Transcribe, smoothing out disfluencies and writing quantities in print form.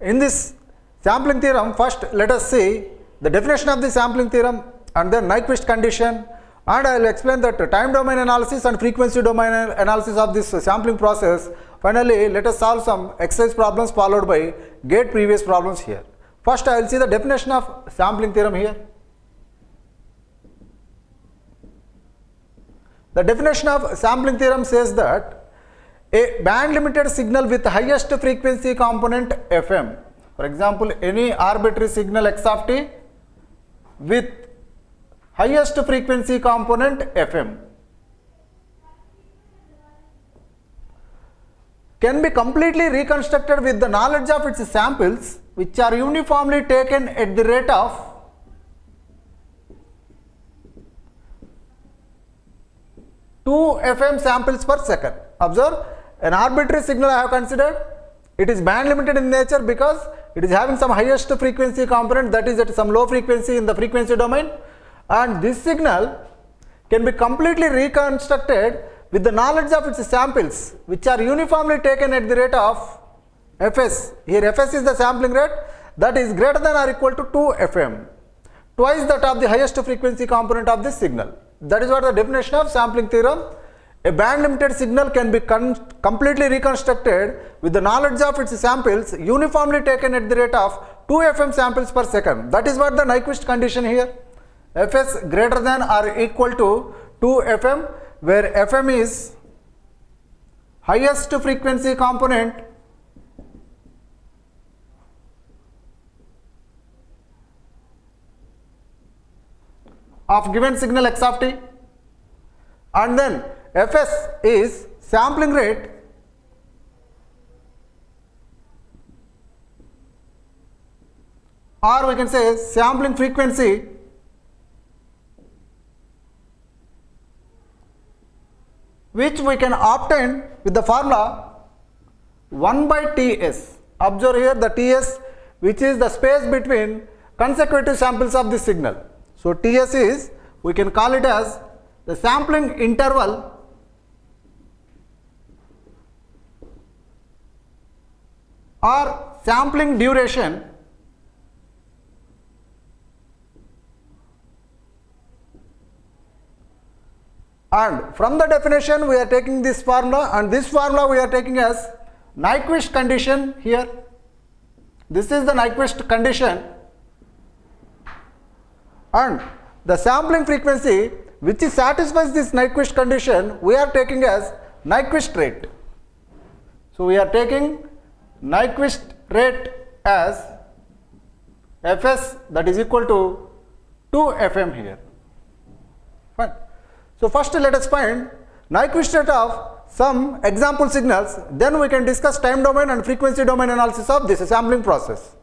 in this sampling theorem, first let us see the definition of the sampling theorem and then Nyquist condition, and I will explain that time domain analysis and frequency domain analysis of this sampling process. Finally, let us solve some exercise problems followed by gate previous problems here. First, I will see the definition of sampling theorem here. The definition of sampling theorem says that a band limited signal with highest frequency component Fm, for example, any arbitrary signal x of t with highest frequency component Fm, can be completely reconstructed with the knowledge of its samples, which are uniformly taken at the rate of two Fm samples per second. Observe, an arbitrary signal I have considered, it is band limited in nature because it is having some highest frequency component that is at some low frequency in the frequency domain, and this signal can be completely reconstructed with the knowledge of its samples, which are uniformly taken at the rate of Fs. Here Fs is the sampling rate, that is greater than or equal to 2 Fm, twice that of the highest frequency component of this signal. That is what the definition of sampling theorem. A band limited signal can be completely reconstructed with the knowledge of its samples uniformly taken at the rate of 2 Fm samples per second. That is what the Nyquist condition here. Fs greater than or equal to 2 Fm, where Fm is highest frequency component of given signal x of t, and then Fs is sampling rate or we can say sampling frequency which we can obtain with the formula 1 by Ts. Observe here the Ts, which is the space between consecutive samples of this signal. So Ts is, we can call it as the sampling interval or sampling duration and from the definition we are taking this formula, and this formula we are taking as Nyquist condition here. This is the Nyquist condition, and the sampling frequency which satisfies this Nyquist condition we are taking as Nyquist rate. So we are taking Nyquist rate as Fs, that is equal to 2 Fm here. Fine. So first let us find Nyquist rate of some example signals, then we can discuss time domain and frequency domain analysis of this sampling process.